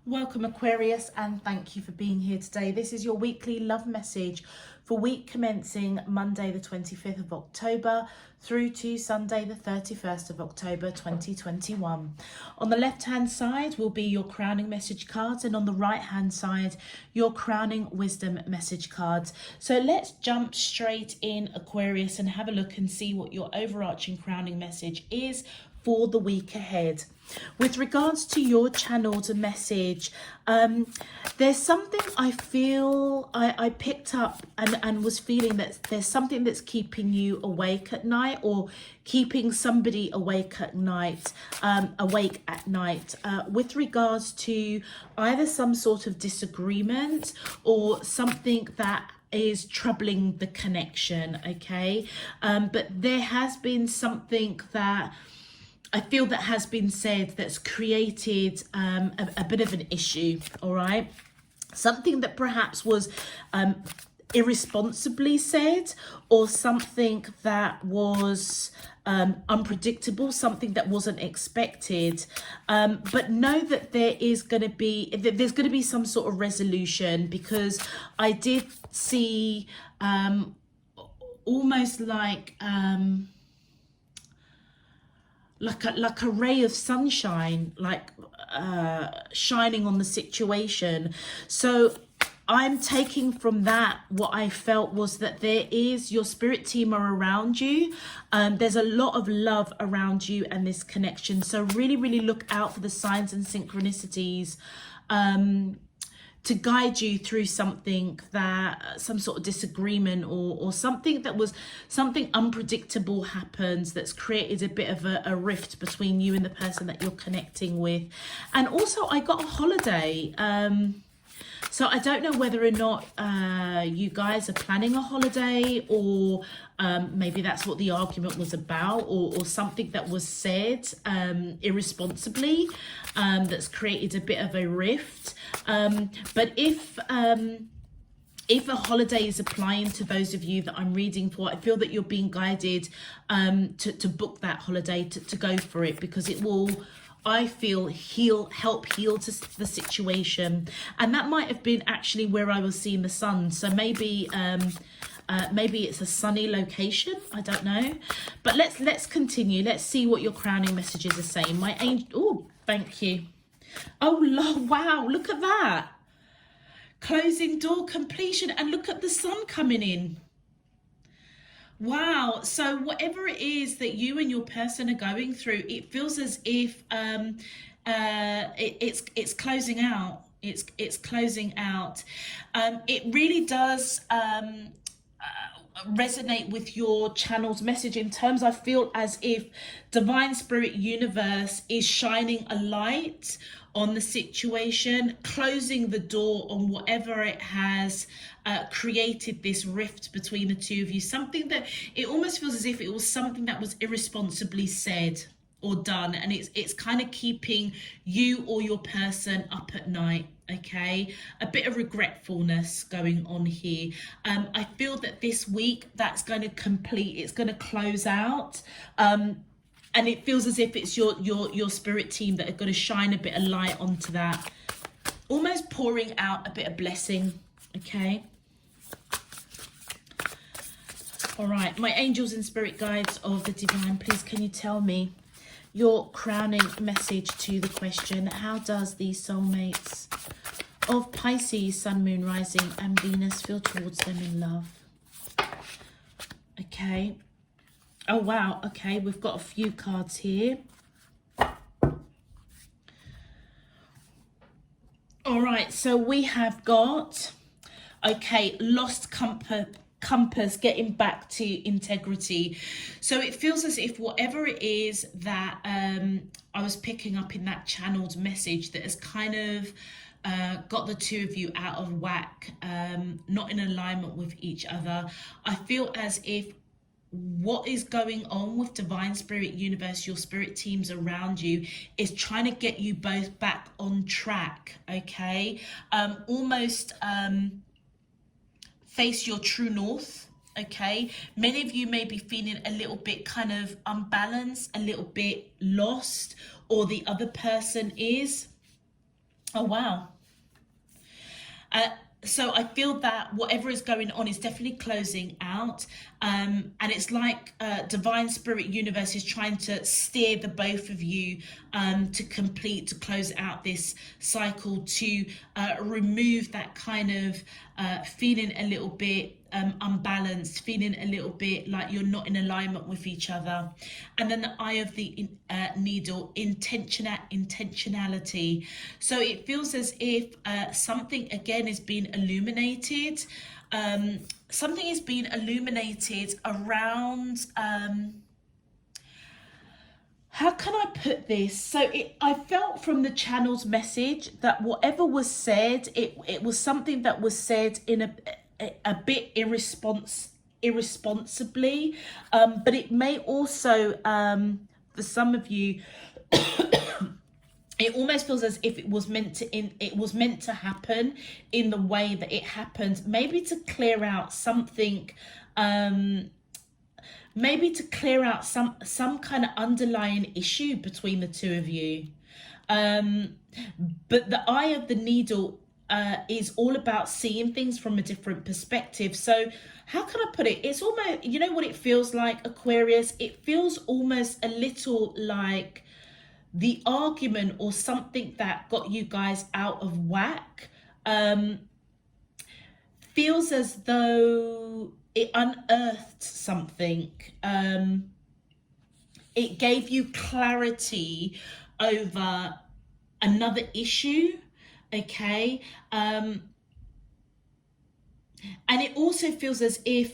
Welcome Aquarius, and thank you for being here today. This is your weekly love message for week commencing Monday the 25th of October through to Sunday the 31st of October 2021. On the left hand side will be your crowning message cards, and on the right hand side your crowning wisdom message cards. So let's jump straight in, Aquarius, and have a look and see what your overarching crowning message is for the week ahead. With regards to your channeled message, there's something I feel I picked up and was feeling that there's something that's keeping you awake at night, or keeping somebody awake at night, with regards to either some sort of disagreement or something that is troubling the connection, okay? But there has been something that I feel that has been said that's created a bit of an issue, all right? Something that perhaps was irresponsibly said, or something that was unpredictable, something that wasn't expected. But know that there's going to be some sort of resolution, because I did see almost like a ray of sunshine, shining on the situation. So I'm taking from that, what I felt was that your spirit team are around you. There's a lot of love around you and this connection. So really look out for the signs and synchronicities to guide you through some sort of disagreement, or something unpredictable happens that's created a bit of a rift between you and the person that you're connecting with. And also I got a holiday. So I don't know whether or not you guys are planning a holiday, or maybe that's what the argument was about, or something that was said irresponsibly that's created a bit of a rift. But if a holiday is applying to those of you that I'm reading for, I feel that you're being guided to book that holiday, to go for it, because it will, I feel, help heal to the situation. And that might have been actually where I was seeing the sun. So maybe it's a sunny location, I don't know. But let's continue. Let's see what your crowning messages are saying. My angel, oh, thank you. Oh, wow, look at that. Closing door, completion, and look at the sun coming in. Wow. So whatever it is that you and your person are going through, it feels as if it's closing out. It's closing out. It really does resonate with your channel's message, in terms I feel as if divine spirit universe is shining a light on the situation, closing the door on whatever it has created this rift between the two of you. Something that it almost feels as if it was something that was irresponsibly said or done, and it's kind of keeping you or your person up at night. Okay, a bit of regretfulness going on here. I feel that this week that's going to complete, it's going to close out, and it feels as if it's your spirit team that are going to shine a bit of light onto that, almost pouring out a bit of blessing. Okay, all right, my angels and spirit guides of the divine, please can you tell me your crowning message to the question: how does the soulmates of Pisces, Sun, Moon, Rising and Venus feel towards them in love? Okay. Oh, wow. Okay, we've got a few cards here. All right, so we have got, okay, lost compass, getting back to integrity. So it feels as if whatever it is that I was picking up in that channeled message that has kind of got the two of you out of whack, not in alignment with each other. I feel as if what is going on with divine spirit universe, your spirit teams around you, is trying to get you both back on track. Okay, almost face your true north. Okay, many of you may be feeling a little bit kind of unbalanced, a little bit lost, or the other person is. Oh, wow. So I feel that whatever is going on is definitely closing out, and it's like divine spirit universe is trying to steer the both of you to close out this cycle, to remove that kind of feeling a little bit unbalanced, feeling a little bit like you're not in alignment with each other. And then the eye of the needle, intentionality. So it feels as if something again is being illuminated. Something is being illuminated around how can I put this? So I felt from the channel's message that whatever was said, it was something that was said in a bit irresponsibly, but it may also, for some of you, it almost feels as if it was meant to happen in the way that it happened, maybe to clear out something, maybe to clear out some kind of underlying issue between the two of you. But the eye of the needle is all about seeing things from a different perspective. So how can I put it? It's almost, you know what it feels like, Aquarius? It feels almost a little like the argument or something that got you guys out of whack feels as though it unearthed something. It gave you clarity over another issue, okay? And it also feels as if,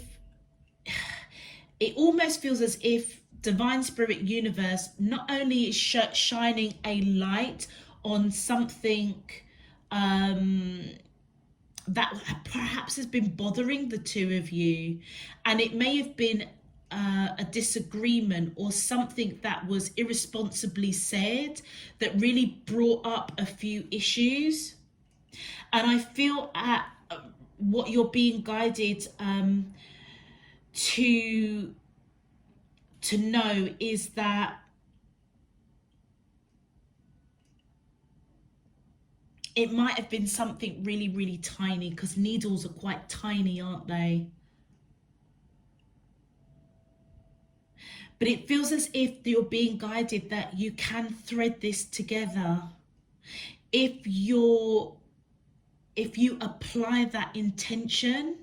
it almost feels as if divine spirit universe not only is shining a light on something that perhaps has been bothering the two of you, and it may have been a disagreement or something that was irresponsibly said that really brought up a few issues. And I feel at what you're being guided to know is that it might have been something really, really tiny, because needles are quite tiny, aren't they? But it feels as if you're being guided that you can thread this together. If you apply that intention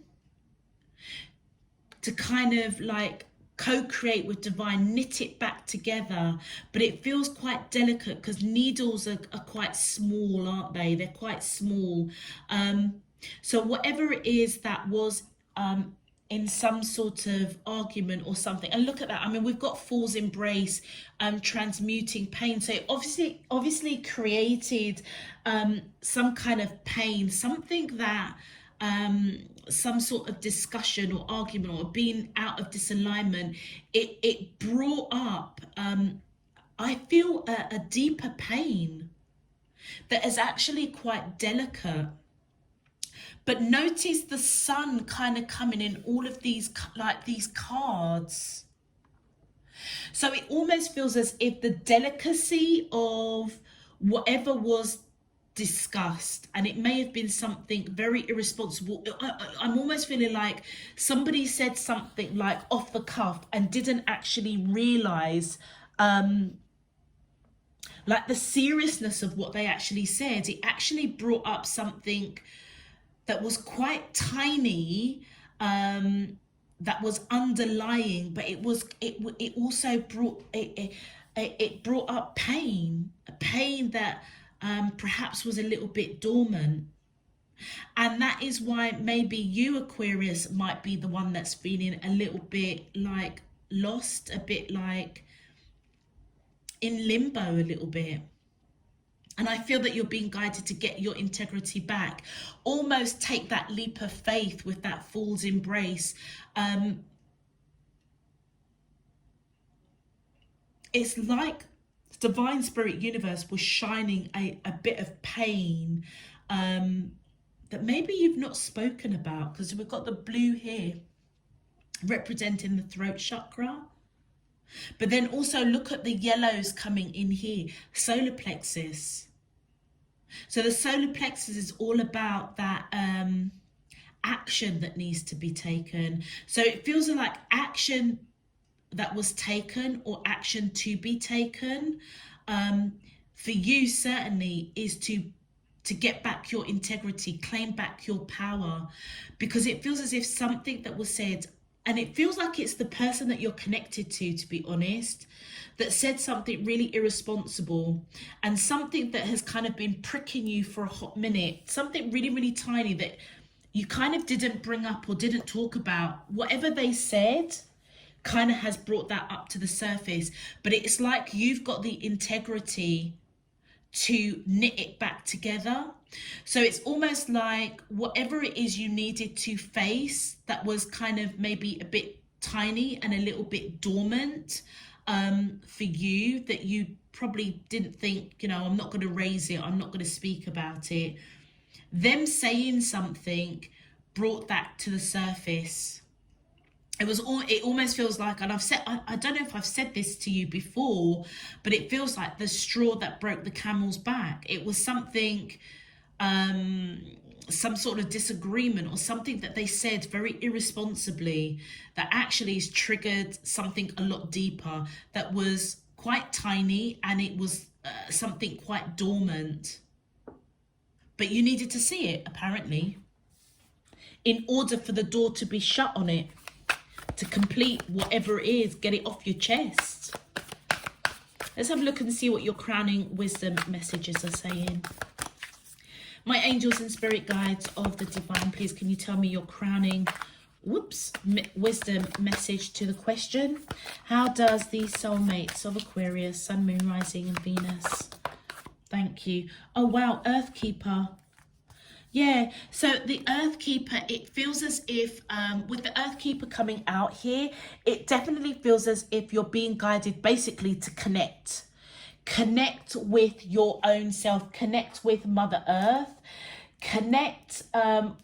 to kind of like co-create with divine, knit it back together. But it feels quite delicate because needles are quite small, aren't they? They're quite small. So whatever it is that was in some sort of argument or something, and look at that, I mean, we've got fool's embrace, transmuting pain. So it obviously created some kind of pain, something that some sort of discussion or argument or being out of disalignment, it brought up I feel a deeper pain that is actually quite delicate. But notice the sun kind of coming in all of these, like these cards. So it almost feels as if the delicacy of whatever was discussed, and it may have been something very irresponsible. I'm almost feeling like somebody said something like off the cuff and didn't actually realize like the seriousness of what they actually said. It actually brought up something that was quite tiny, that was underlying, but it also brought it brought up pain, a pain that perhaps was a little bit dormant. And that is why maybe you, Aquarius, might be the one that's feeling a little bit like lost, a bit like in limbo a little bit. And I feel that you're being guided to get your integrity back. Almost take that leap of faith with that fool's embrace. It's like divine spirit universe was shining a bit of pain that maybe you've not spoken about, because we've got the blue here representing the throat chakra. But then also look at the yellows coming in here, solar plexus. So the solar plexus is all about that action that needs to be taken. So it feels like action that was taken or action to be taken for you certainly is to get back your integrity, claim back your power, because it feels as if something that was said, and it feels like it's the person that you're connected to be honest, that said something really irresponsible, and something that has kind of been pricking you for a hot minute, something really, really tiny that you kind of didn't bring up or didn't talk about. Whatever they said kind of has brought that up to the surface, but it's like you've got the integrity to knit it back together. So it's almost like whatever it is you needed to face that was kind of maybe a bit tiny and a little bit dormant for you, that you probably didn't think, you know, I'm not going to raise it, I'm not going to speak about it. Them saying something brought that to the surface. It almost feels like, and I don't know if I've said this to you before, but it feels like the straw that broke the camel's back. It was something, some sort of disagreement or something that they said very irresponsibly that actually has triggered something a lot deeper, that was quite tiny, and it was something quite dormant. But you needed to see it, apparently, in order for the door to be shut on it, to complete whatever it is, get it off your chest. Let's have a look and see what your crowning wisdom messages are saying. My angels and spirit guides of the divine, please can you tell me your crowning wisdom message to the question? How does the soulmates of Aquarius, Sun, Moon, Rising and Venus? Thank you. Oh wow, Earth Keeper. Yeah, so the Earth Keeper, it feels as if with the Earth Keeper coming out here, it definitely feels as if you're being guided basically to connect with your own self, connect with Mother Earth, connect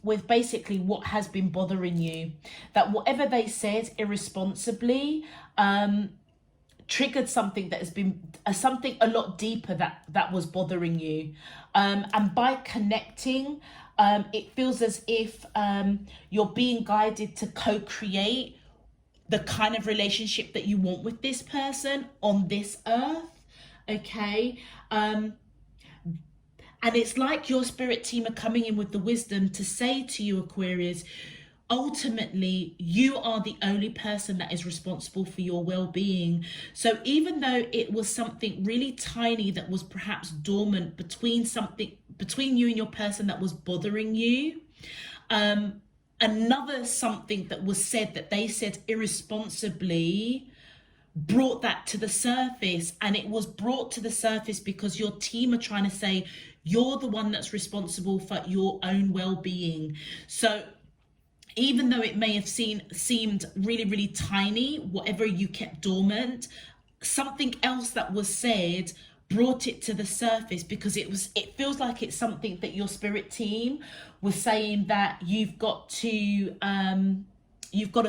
with basically what has been bothering you, that whatever they said irresponsibly triggered something that has been something a lot deeper that was bothering you, and by connecting it feels as if you're being guided to co-create the kind of relationship that you want with this person on this earth. Okay, and it's like your spirit team are coming in with the wisdom to say to you, Aquarius, ultimately you are the only person that is responsible for your well-being. So even though it was something really tiny that was perhaps dormant between you and your person that was bothering you, another something that was said that they said irresponsibly brought that to the surface. And it was brought to the surface because your team are trying to say you're the one that's responsible for your own well-being. So even though it may have seemed really, really tiny, whatever you kept dormant, something else that was said brought it to the surface, because it feels like it's something that your spirit team was saying that you've got to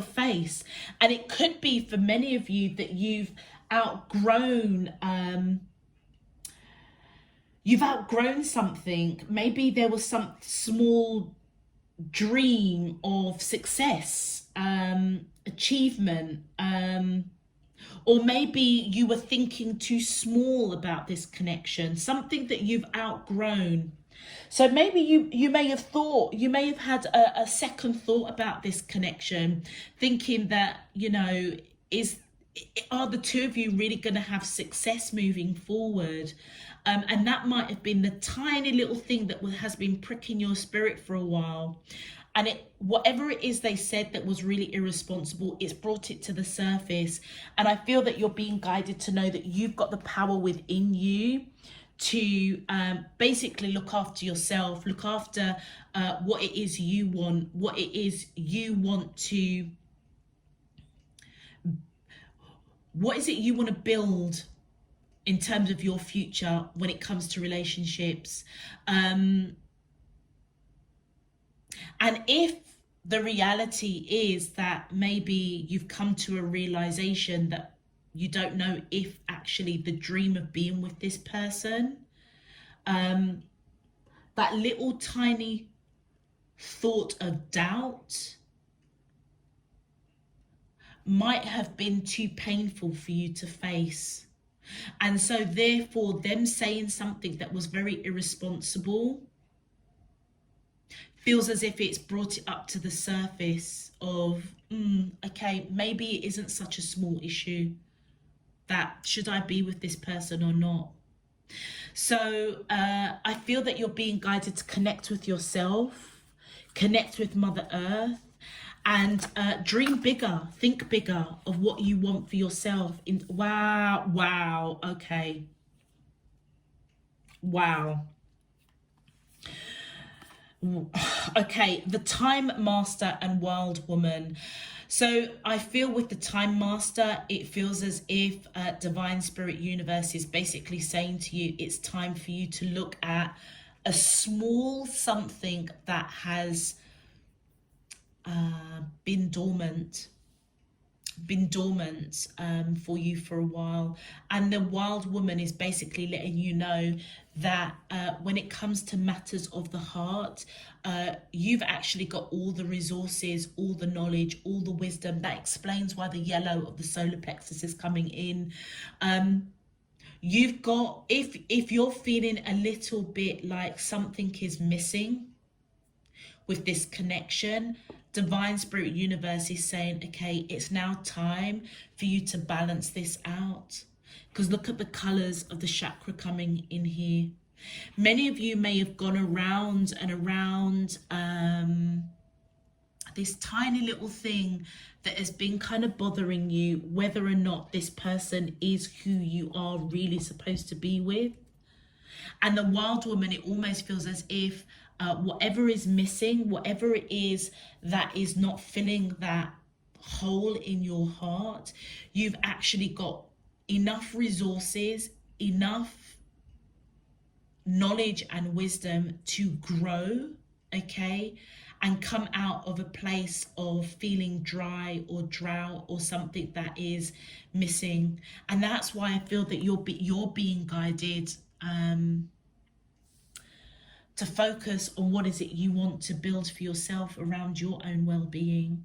face. And it could be for many of you that you've outgrown something. Maybe there was some small dream of success, achievement, or maybe you were thinking too small about this connection, something that you've outgrown. So maybe you may have had a second thought about this connection, thinking that, you know, are the two of you really going to have success moving forward? And that might have been the tiny little thing that has been pricking your spirit for a while. And whatever it is they said that was really irresponsible, it's brought it to the surface. And I feel that you're being guided to know that you've got the power within you to basically look after yourself, look after what it is you want, what it is you want to, what is it you want to build in terms of your future when it comes to relationships. And if the reality is that maybe you've come to a realization that you don't know if actually the dream of being with this person that little tiny thought of doubt might have been too painful for you to face. And so therefore them saying something that was very irresponsible feels as if it's brought it up to the surface of, okay, maybe it isn't such a small issue. That should I be with this person or not? So I feel that you're being guided to connect with yourself, connect with Mother Earth, and dream bigger, think bigger of what you want for yourself. Wow, okay. Wow. Okay, the Time Master and Wild Woman. So I feel with the Time Master, it feels as if Divine Spirit Universe is basically saying to you, it's time for you to look at a small something that has been dormant for you for a while. And the Wild Woman is basically letting you know that when it comes to matters of the heart, you've actually got all the resources, all the knowledge, all the wisdom. That explains why the yellow of the solar plexus is coming in. You've got, if you're feeling a little bit like something is missing with this connection, Divine Spirit Universe is saying, okay, it's now time for you to balance this out. Because look at the colors of the chakra coming in here. Many of you may have gone around and around this tiny little thing that has been kind of bothering you, whether or not this person is who you are really supposed to be with. And the Wild Woman, it almost feels as if whatever is missing, whatever it is that is not filling that hole in your heart, you've actually got enough resources, enough knowledge and wisdom to grow, okay, and come out of a place of feeling dry or drought or something that is missing. And that's why I feel that you're being guided to focus on what is it you want to build for yourself around your own well-being.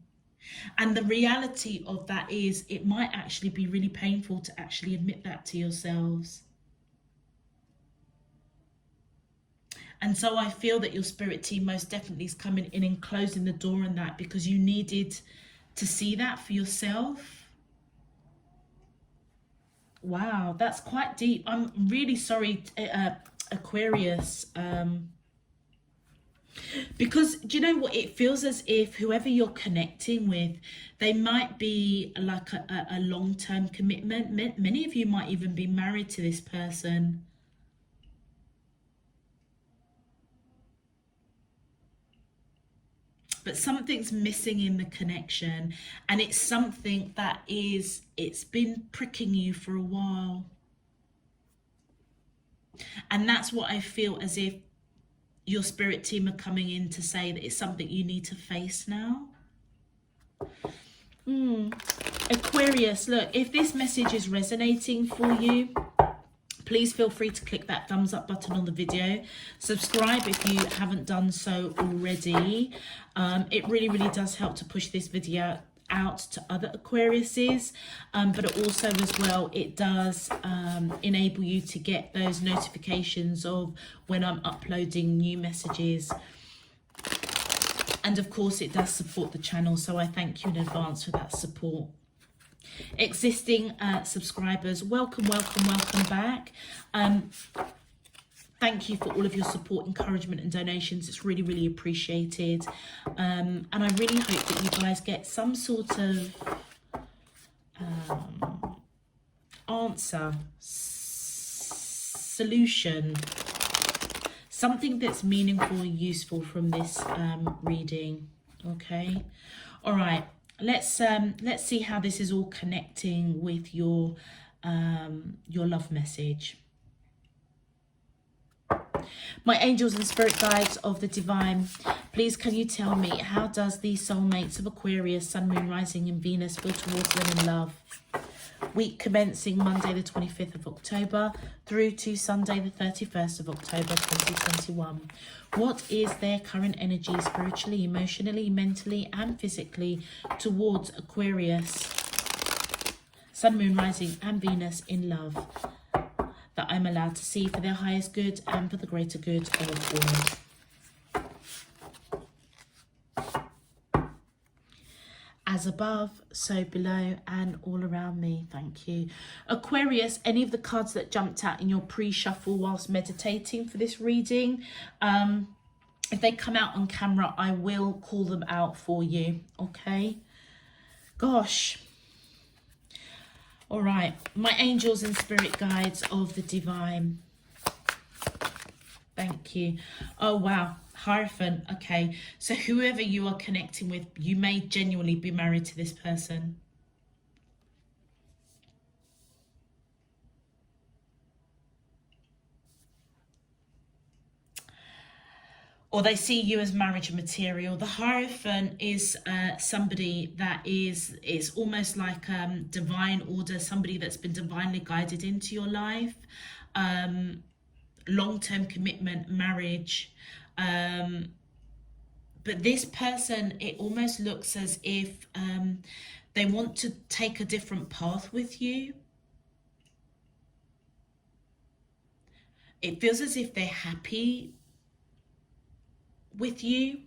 And the reality of that is it might actually be really painful to actually admit that to yourselves. And so I feel that your spirit team most definitely is coming in and closing the door on that, because you needed to see that for yourself. Wow, that's quite deep. I'm really sorry, Aquarius. Because do you know what, it feels as if whoever you're connecting with, they might be like a long-term commitment. Many of you might even be married to this person. But something's missing in the connection, and it's something that it's been pricking you for a while. And that's what I feel as if your spirit team are coming in to say, that it's something you need to face now. Aquarius, look, if this message is resonating for you, please feel free to click that thumbs up button on the video. Subscribe if you haven't done so already. It really does help to push this video out to other Aquariuses, but it also as well, it does enable you to get those notifications of when I'm uploading new messages. And of course it does support the channel, so I thank you in advance for that support. Existing subscribers, welcome back. Thank you for all of your support, encouragement and donations. It's really appreciated. And I really hope that you guys get some sort of answer, solution, something that's meaningful and useful from this reading. Okay, all right, let's see how this is all connecting with your love message. My angels and spirit guides of the divine, please can you tell me, how does the soulmates of Aquarius, Sun, Moon, Rising and Venus feel towards them in love? week commencing Monday the 25th of October through to Sunday the 31st of October 2021. What is their current energy spiritually, emotionally, mentally and physically towards Aquarius, Sun, Moon, Rising and Venus in love, that I'm allowed to see for their highest good and for the greater good of all? As above, so below and all around me. Thank you. Aquarius, any of the cards that jumped out in your pre-shuffle whilst meditating for this reading, if they come out on camera, I will call them out for you. Okay. Gosh. All right. My angels and spirit guides of the divine. Thank you. Oh, wow. Hierophant. Okay. So whoever you are connecting with, you may genuinely be married to this person. Or they see you as marriage material. The Hierophant is somebody that is almost like divine order, somebody that's been divinely guided into your life. Long-term commitment, marriage. But this person, it almost looks as if they want to take a different path with you. It feels as if they're happy with you,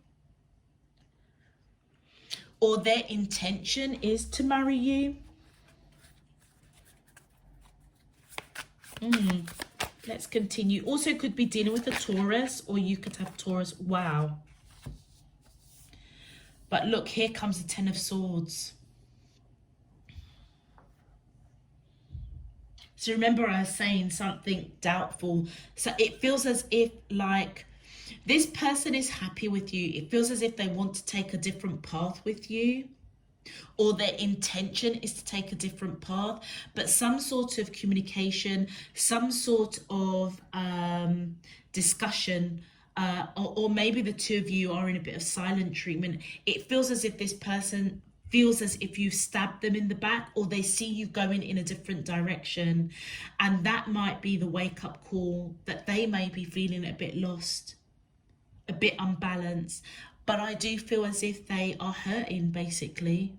or their intention is to marry you. Let's continue. Also could be dealing with a Taurus, or you could have Taurus. Wow. But look, here comes the Ten of Swords. So remember I was saying something doubtful. So it feels as if like this person is happy with you. It feels as if they want to take a different path with you, or their intention is to take a different path, but some sort of communication, some sort of discussion, or maybe the two of you are in a bit of silent treatment. It feels as if this person feels as if you've stabbed them in the back, or they see you going in a different direction, and that might be the wake-up call that they may be feeling a bit lost, a bit unbalanced. But I do feel as if they are hurting, basically.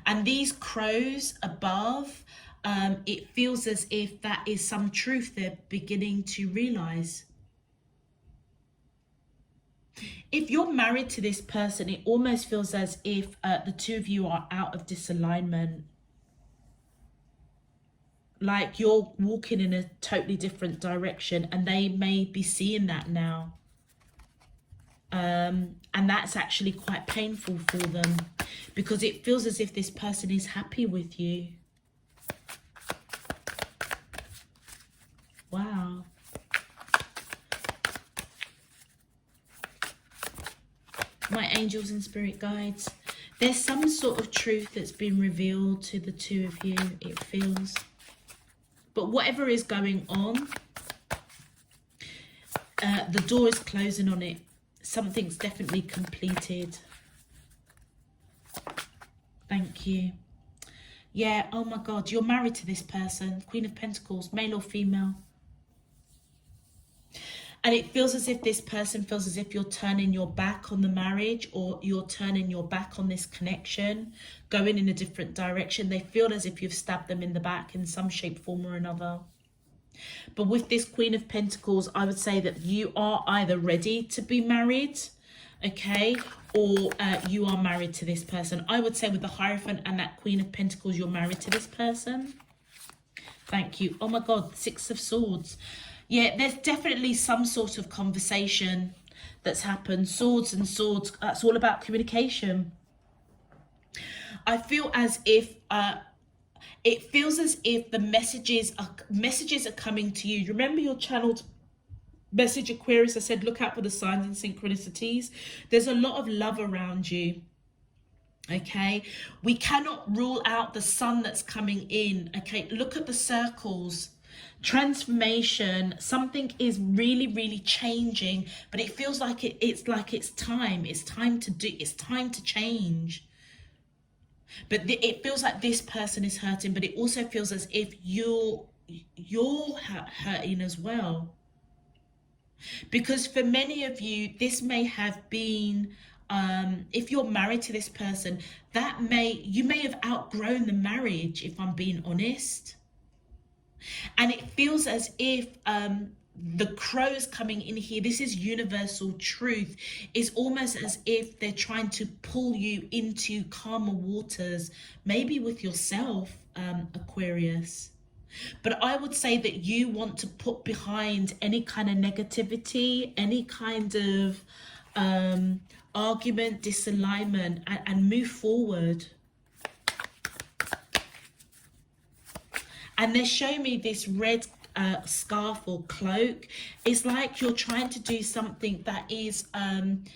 And these crows above, it feels as if that is some truth they're beginning to realize. If you're married to this person, it almost feels as if the two of you are out of disalignment. Like you're walking in a totally different direction, and they may be seeing that now. And that's actually quite painful for them, because it feels as if this person is happy with you. Wow. My angels and spirit guides, there's some sort of truth that's been revealed to the two of you, it feels. But whatever is going on, the door is closing on it. Something's definitely completed. Thank you. Yeah, oh my God, you're married to this person. Queen of Pentacles, male or female. And it feels as if this person feels as if you're turning your back on the marriage, or you're turning your back on this connection, going in a different direction. They feel as if you've stabbed them in the back in some shape, form or another. But with this Queen of Pentacles, I would say that you are either ready to be married, okay, or you are married to this person. I would say with the Hierophant and that Queen of Pentacles, you're married to this person. Thank you. Oh my God, Six of Swords. Yeah, there's definitely some sort of conversation that's happened. Swords and swords, that's all about communication. I feel as if it feels as if the messages are coming to you. Remember your channeled message, Aquarius? I said look out for the signs and synchronicities. There's a lot of love around you. Okay, we cannot rule out the sun that's coming in. Okay, look at the circles. Transformation, something is really changing, but it feels like it's time to change. But it feels like this person is hurting, but it also feels as if you're hurting as well. Because for many of you, this may have been, if you're married to this person, you may have outgrown the marriage, if I'm being honest. And it feels as if the crows coming in here, this is universal truth, is almost as if they're trying to pull you into calmer waters, maybe with yourself, Aquarius. But I would say that you want to put behind any kind of negativity, any kind of argument, disalignment, and move forward. And they show me this red scarf or cloak. It's like you're trying to do something that is going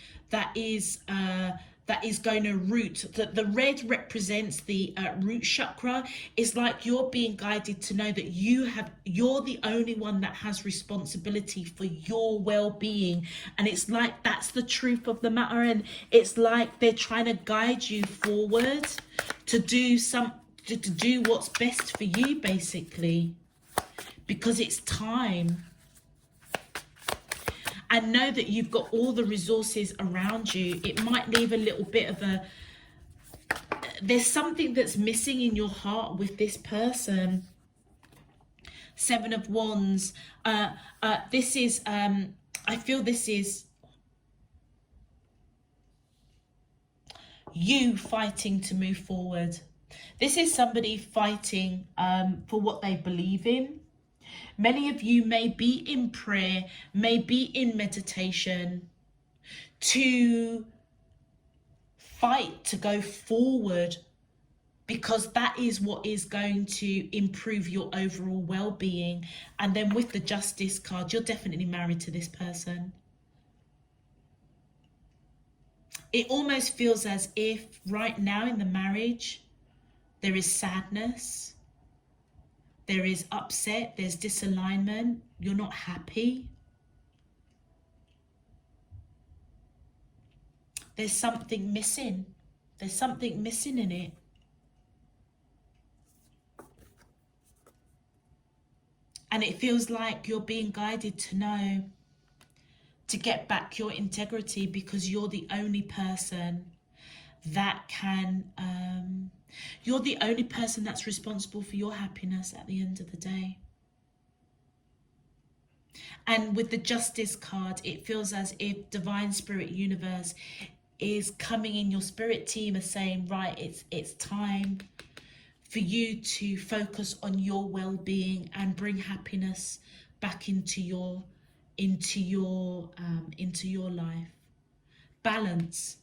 to root. The red represents the root chakra. It's like you're being guided to know that you're the only one that has responsibility for your well-being. And it's like that's the truth of the matter. And it's like they're trying to guide you forward to do to do what's best for you, basically, because it's time. And know that you've got all the resources around you. It might leave a little bit of there's something that's missing in your heart with this person. 7 of Wands. This is, I feel this is you fighting to move forward. This is somebody fighting for what they believe in. Many of you may be in prayer, may be in meditation to fight to go forward, because that is what is going to improve your overall well-being. And then with the Justice card, you're definitely married to this person. It almost feels as if right now in the marriage, there is sadness. There is upset, there's disalignment, you're not happy. There's something missing. There's something missing in it. And it feels like you're being guided to know, to get back your integrity, because you're the only person that can, you're the only person that's responsible for your happiness at the end of the day. And with the Justice card, it feels as if Divine Spirit Universe is coming in, your spirit team is saying, right, it's time for you to focus on your well-being and bring happiness back into your life. Balance.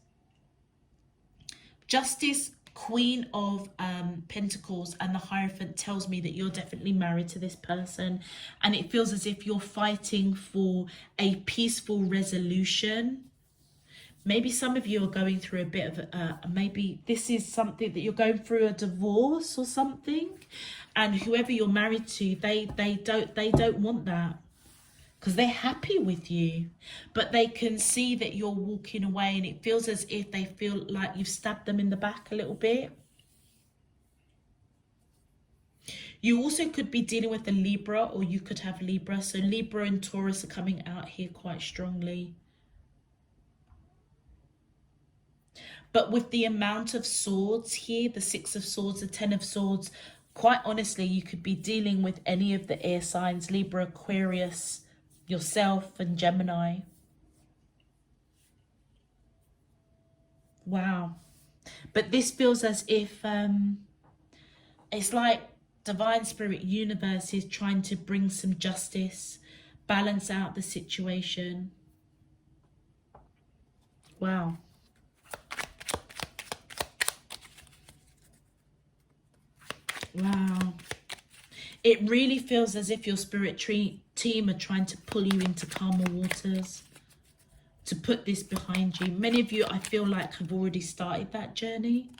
Justice, Queen of Pentacles, and the Hierophant tells me that you're definitely married to this person, and it feels as if you're fighting for a peaceful resolution. Maybe some of you are going through a bit of maybe this is something that you're going through, a divorce or something, and whoever you're married to, they don't want that, because they're happy with you, but they can see that you're walking away, and it feels as if they feel like you've stabbed them in the back a little bit. You also could be dealing with a Libra, or you could have Libra. So Libra and Taurus are coming out here quite strongly. But with the amount of swords here, the 6 of Swords, the 10 of Swords, quite honestly, you could be dealing with any of the air signs, Libra, Aquarius, yourself, and Gemini. Wow. But this feels as if it's like Divine Spirit Universe is trying to bring some justice, balance out the situation. Wow. Wow. It really feels as if your spirit team are trying to pull you into calmer waters, to put this behind you. Many of you, I feel like, have already started that journey.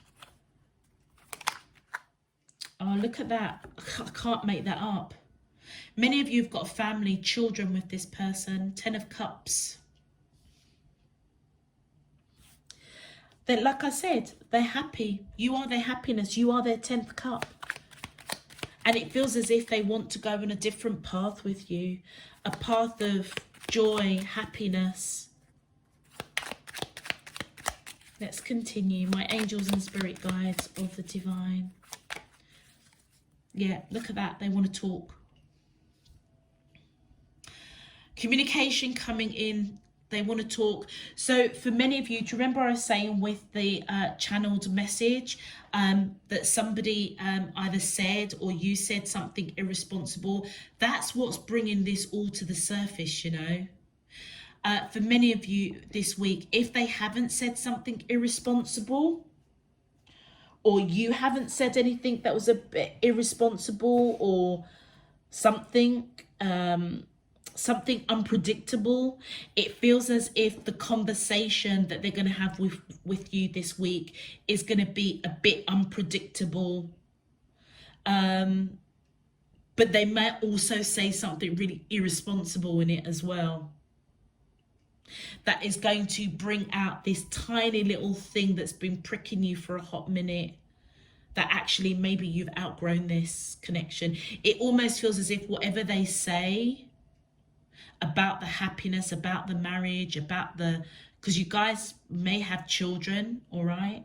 Oh, look at that. I can't make that up. Many of you have got a family, children with this person. 10 of Cups. That, like I said, they're happy. You are their happiness. You are their 10th cup. And it feels as if they want to go on a different path with you. A path of joy, happiness. Let's continue. My angels and spirit guides of the divine. Yeah, look at that. They want to talk. Communication coming in. They want to talk. So for many of you, do you remember I was saying with the channeled message that somebody either said or you said something irresponsible? That's what's bringing this all to the surface, you know. For many of you this week, if they haven't said something irresponsible, or you haven't said anything that was a bit irresponsible, or something something unpredictable, it feels as if the conversation that they're going to have with you this week is going to be a bit unpredictable. But they might also say something really irresponsible in it as well. That is going to bring out this tiny little thing that's been pricking you for a hot minute. That actually maybe you've outgrown this connection. It almost feels as if whatever they say about the happiness, about the marriage, about the... Because you guys may have children, all right?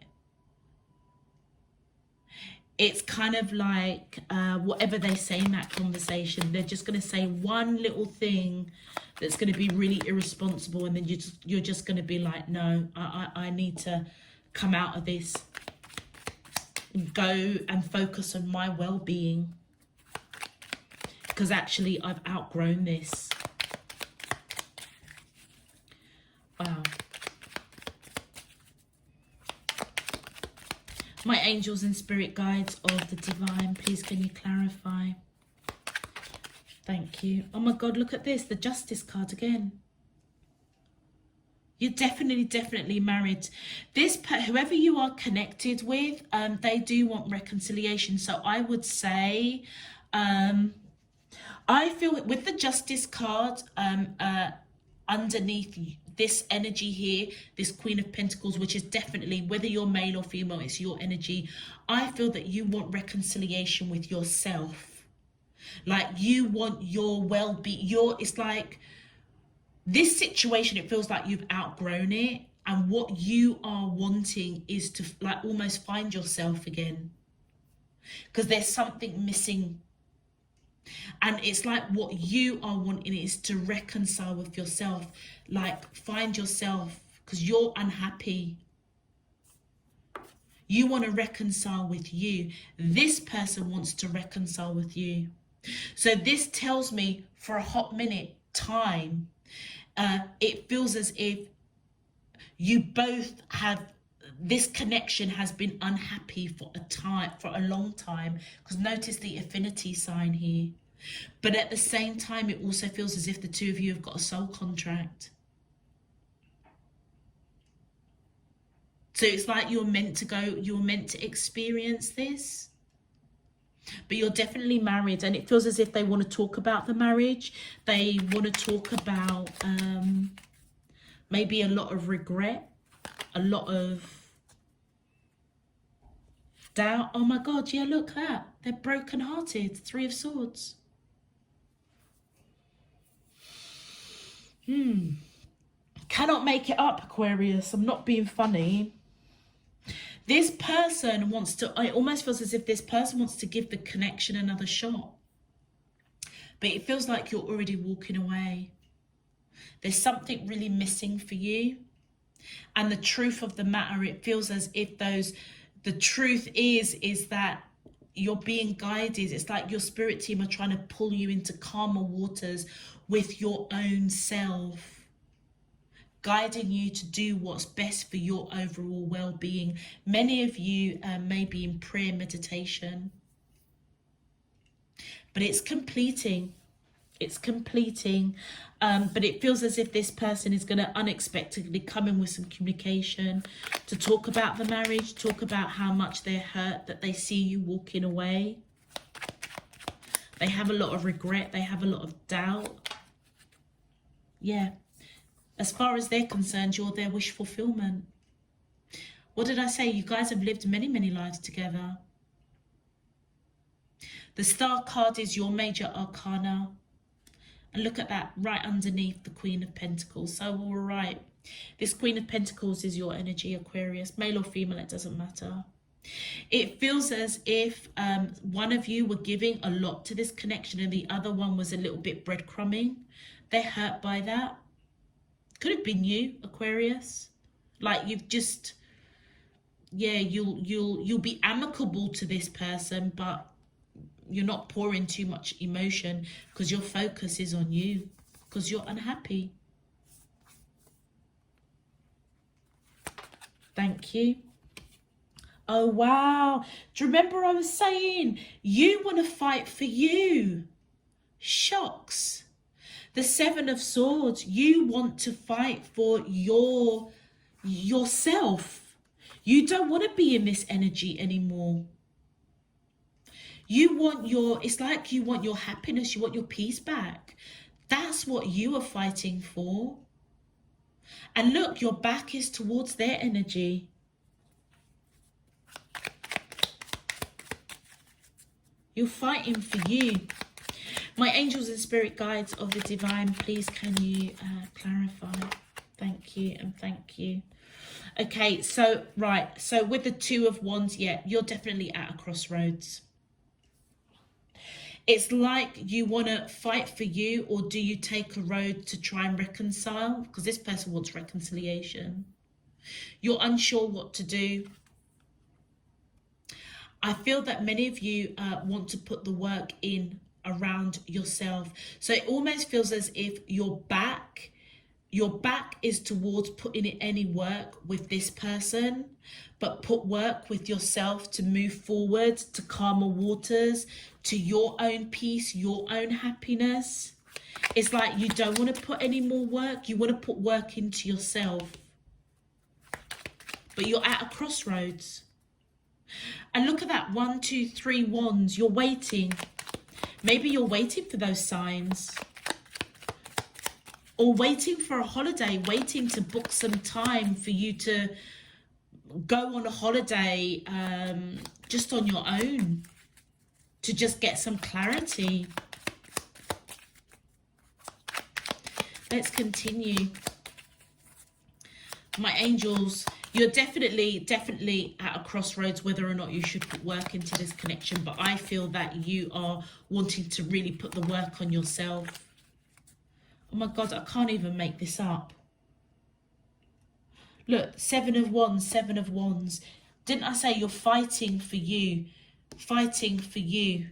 It's kind of like whatever they say in that conversation, they're just going to say one little thing that's going to be really irresponsible, and then you're just going to be like, no, I need to come out of this and go and focus on my well-being, because actually I've outgrown this. Wow. My angels and spirit guides of the divine, please can you clarify? Thank you. Oh my God, look at this, the Justice card again. You're definitely married. Whoever you are connected with, they do want reconciliation. So I would say, I feel with the Justice card, underneath this energy here, this Queen of Pentacles, which is definitely, whether you're male or female, it's your energy. I feel that you want reconciliation with yourself. Like you want your well-being. It's like this situation, it feels like you've outgrown it. And what you are wanting is to like almost find yourself again. Because there's something missing. And it's like what you are wanting is to reconcile with yourself, like find yourself, because you're unhappy. You want to reconcile with you. This person wants to reconcile with you. So this tells me for a hot minute time, it feels as if you both have, this connection has been unhappy for a long time, because notice the affinity sign here. But at the same time, it also feels as if the two of you have got a soul contract. So it's like you're meant to experience this. But you're definitely married, and it feels as if they want to talk about the marriage. They want to talk about maybe a lot of regret, a lot of doubt. Oh my God, yeah, look at that. They're broken-hearted. Three of Swords. Cannot make it up, Aquarius. I'm not being funny. This person wants to, it almost feels as if this person wants to give the connection another shot. But it feels like you're already walking away. There's something really missing for you. And the truth of the matter, it feels as if the truth is that you're being guided. It's like your spirit team are trying to pull you into calmer waters with your own self, guiding you to do what's best for your overall well-being. Many of you may be in prayer meditation, but it's completing. But it feels as if this person is going to unexpectedly come in with some communication to talk about the marriage, talk about how much they're hurt that they see you walking away. They have a lot of regret. They have a lot of doubt. Yeah. As far as they're concerned, you're their wish fulfillment. What did I say? You guys have lived many, many lives together. The Star card is your major arcana. And look at that, right underneath the Queen of Pentacles. So all right. This Queen of Pentacles is your energy, Aquarius. Male or female, it doesn't matter. It feels as if one of you were giving a lot to this connection and the other one was a little bit breadcrumbing. They're hurt by that. Could have been you, Aquarius. Like you've just, yeah, you'll be amicable to this person, but you're not pouring too much emotion because your focus is on you, because you're unhappy. Thank you. Oh, wow. Do you remember I was saying you want to fight for you? Shocks. The Seven of Swords, you want to fight for yourself. You don't want to be in this energy anymore. You want it's like you want your happiness, you want your peace back. That's what you are fighting for. And look, your back is towards their energy. You're fighting for you. My angels and spirit guides of the divine, please can you clarify? Thank you and thank you. Okay, so right, so with the Two of Wands, yeah, you're definitely at a crossroads. It's like you want to fight for you, or do you take a road to try and reconcile? Because this person wants reconciliation. You're unsure what to do. I feel that many of you want to put the work in around yourself. So it almost feels as if your back is towards putting in any work with this person, but put work with yourself to move forward to calmer waters, to your own peace, your own happiness. It's like you don't want to put any more work. You want to put work into yourself. But you're at a crossroads. And look at that, 1, 2, 3 wands. You're waiting. Maybe you're waiting for those signs. Or waiting for a holiday, waiting to book some time for you to go on a holiday just on your own, to just get some clarity. Let's continue. My angels, you're definitely at a crossroads whether or not you should put work into this connection, but I feel that you are wanting to really put the work on yourself. Oh my God, I can't even make this up. Look, 7 of Wands, 7 of Wands. Didn't I say you're fighting for you? Fighting for you.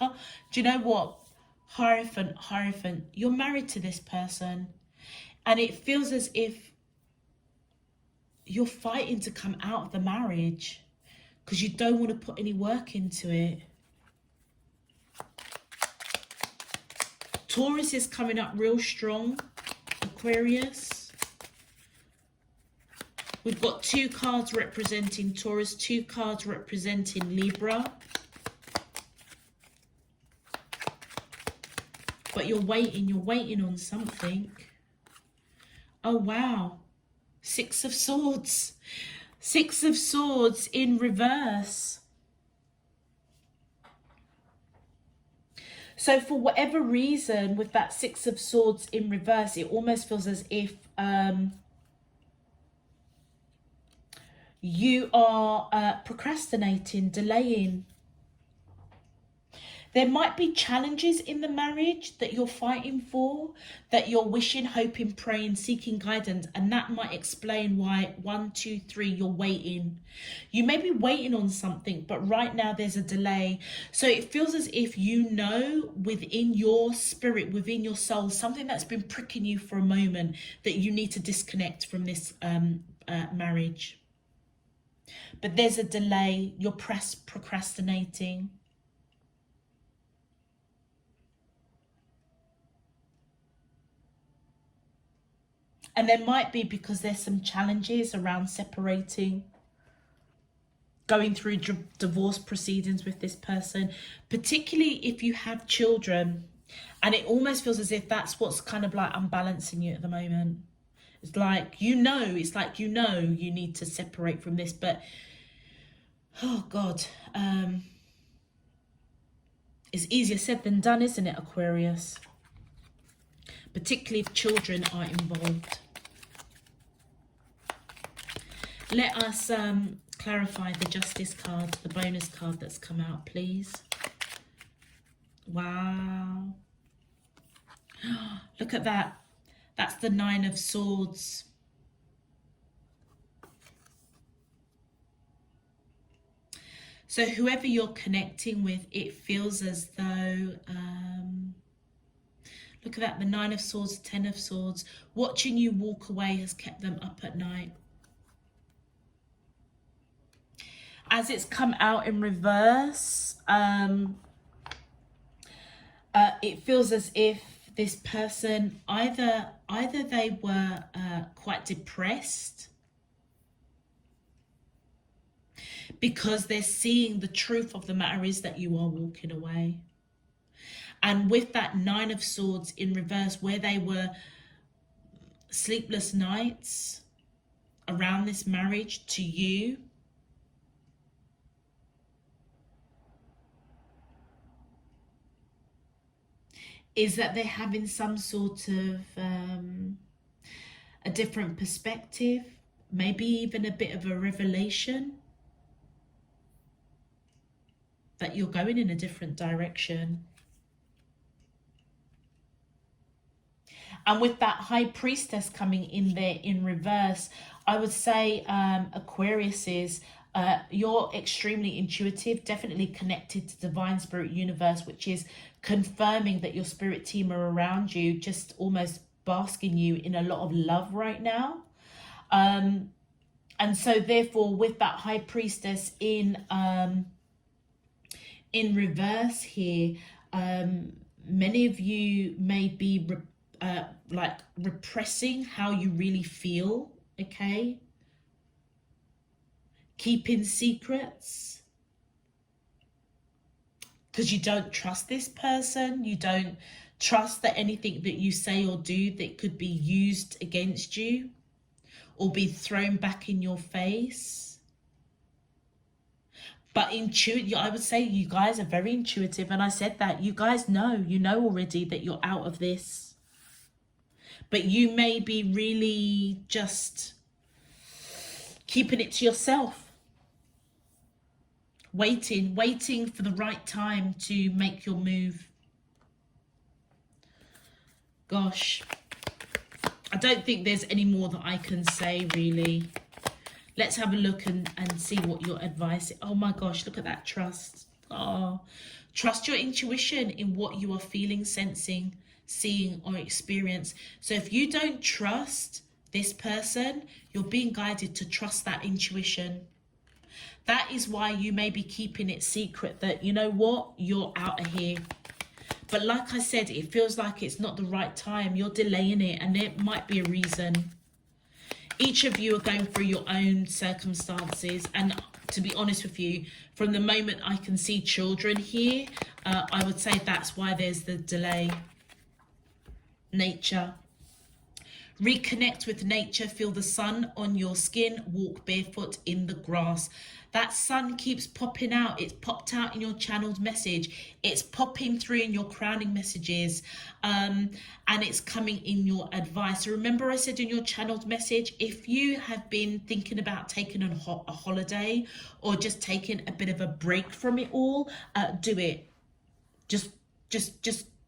Do you know what? Hierophant, you're married to this person. And it feels as if you're fighting to come out of the marriage because you don't want to put any work into it. Taurus is coming up real strong, Aquarius. We've got 2 cards representing Taurus, 2 cards representing Libra. But you're waiting on something. Oh, wow. 6 of Swords. 6 of Swords in reverse. So for whatever reason, with that 6 of Swords in reverse, it almost feels as if you are procrastinating, delaying. There might be challenges in the marriage that you're fighting for, that you're wishing, hoping, praying, seeking guidance. And that might explain why 1, 2, 3, you're waiting. You may be waiting on something, but right now there's a delay. So it feels as if you know within your spirit, within your soul, something that's been pricking you for a moment, that you need to disconnect from this marriage. But there's a delay. You're procrastinating. And there might be because there's some challenges around separating, going through divorce proceedings with this person, particularly if you have children. And it almost feels as if that's what's kind of like unbalancing you at the moment. It's like, you know, you need to separate from this, but oh God, it's easier said than done, isn't it, Aquarius? Particularly if children are involved. Let us clarify the Justice card, the bonus card that's come out, please. Wow. Look at that. That's the 9 of Swords. So whoever you're connecting with, it feels as though, look at that, the 9 of Swords, 10 of Swords. Watching you walk away has kept them up at night. As it's come out in reverse, it feels as if this person, either they were quite depressed because they're seeing the truth of the matter is that you are walking away. And with that 9 of Swords in reverse, where they were sleepless nights around this marriage to you, is that they're having some sort of a different perspective, maybe even a bit of a revelation that you're going in a different direction. And with that High Priestess coming in there in reverse, I would say Aquarius is, you're extremely intuitive, definitely connected to Divine Spirit Universe, which is confirming that your spirit team are around you, just almost basking you in a lot of love right now. And so therefore, with that High Priestess in reverse here, many of you may be like repressing how you really feel, okay? Keeping secrets because you don't trust this person. You don't trust that anything that you say or do that could be used against you or be thrown back in your face. But I would say you guys are very intuitive, and I said that. You guys know, you know already that you're out of this. But you may be really just keeping it to yourself. Waiting for the right time to make your move. Gosh, I don't think there's any more that I can say, really. Let's have a look and see what your advice is. Oh my gosh, look at that, trust. Oh, trust your intuition in what you are feeling, sensing, seeing, or experience. So if you don't trust this person, you're being guided to trust that intuition. That is why you may be keeping it secret that, you know what, you're out of here. But like I said, it feels like it's not the right time. You're delaying it, and there might be a reason. Each of you are going through your own circumstances. And to be honest with you, from the moment I can see children here, I would say that's why there's the delay. Nature. Reconnect with nature, feel the sun on your skin, walk barefoot in the grass. That sun keeps popping out. It's popped out in your channeled message. It's popping through in your crowning messages, and it's coming in your advice. So remember I said in your channeled message, if you have been thinking about taking a holiday or just taking a bit of a break from it all, do it. Just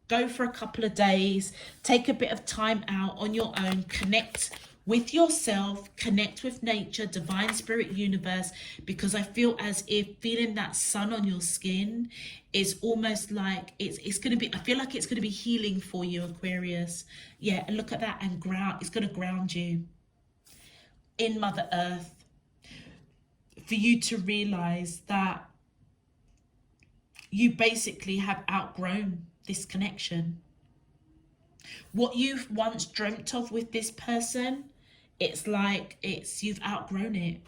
go for a couple of days, take a bit of time out on your own, connect with yourself, connect with nature, Divine Spirit Universe, because I feel as if feeling that sun on your skin is almost like it's going to be, I feel like it's going to be healing for you, Aquarius. Yeah, and look at that, and it's going to ground you in Mother Earth for you to realize that you basically have outgrown this connection. What you've once dreamt of with this person, it's like you've outgrown it.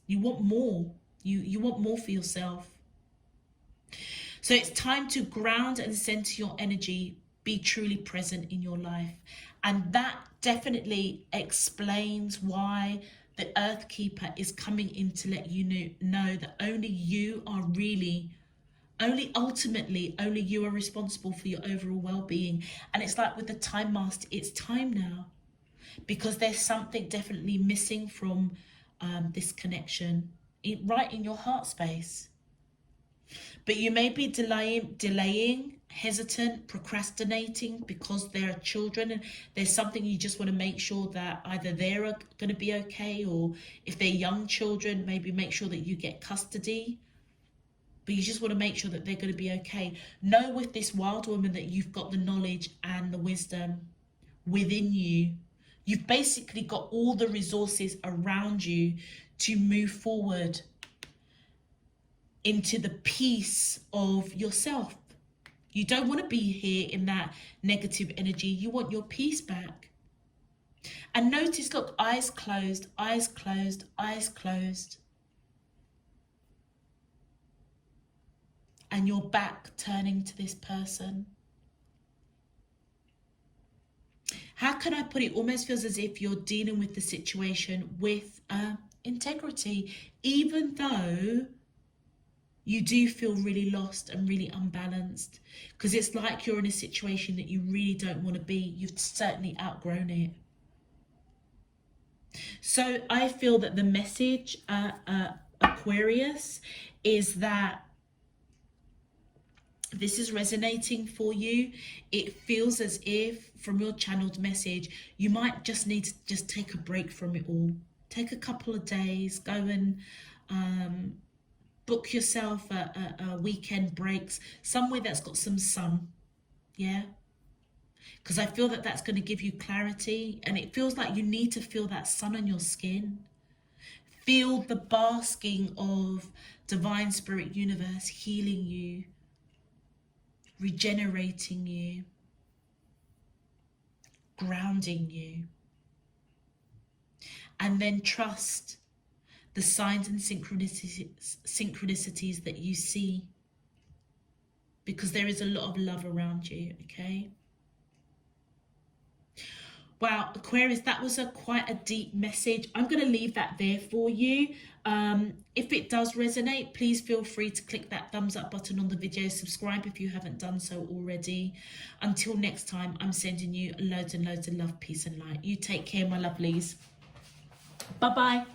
You want more. You want more for yourself. So it's time to ground and center your energy, be truly present in your life. And that definitely explains why the Earth Keeper is coming in to let you know that only you are really, ultimately, only you are responsible for your overall well-being. And it's like with the Time Master, it's time now, because there's something definitely missing from this connection right in your heart space. But you may be delaying, hesitant, procrastinating because there are children and there's something you just want to make sure that either they're going to be okay, or if they're young children, maybe make sure that you get custody. But you just want to make sure that they're going to be okay. Know with this wild woman that you've got the knowledge and the wisdom within you. You've basically got all the resources around you to move forward into the peace of yourself. You don't want to be here in that negative energy. You want your peace back. And notice, look, eyes closed, eyes closed, eyes closed. And your back turning to this person. How can I put it? Almost feels as if you're dealing with the situation with integrity, even though you do feel really lost and really unbalanced, because it's like you're in a situation that you really don't want to be. You've certainly outgrown it. So I feel that the message, Aquarius, is that this is resonating for you. It feels as if from your channeled message, you might just need to just take a break from it all. Take a couple of days, go and book yourself a weekend breaks somewhere that's got some sun. Yeah, because I feel that that's going to give you clarity, and it feels like you need to feel that sun on your skin. Feel the basking of divine spirit universe healing you, regenerating you, grounding you. And then trust the signs and synchronicities that you see, because there is a lot of love around you, okay? Wow, Aquarius, that was quite a deep message. I'm going to leave that there for you. If it does resonate, please feel free to click that thumbs up button on the video. Subscribe if you haven't done so already. Until next time, I'm sending you loads and loads of love, peace and light. You take care, my lovelies. Bye-bye.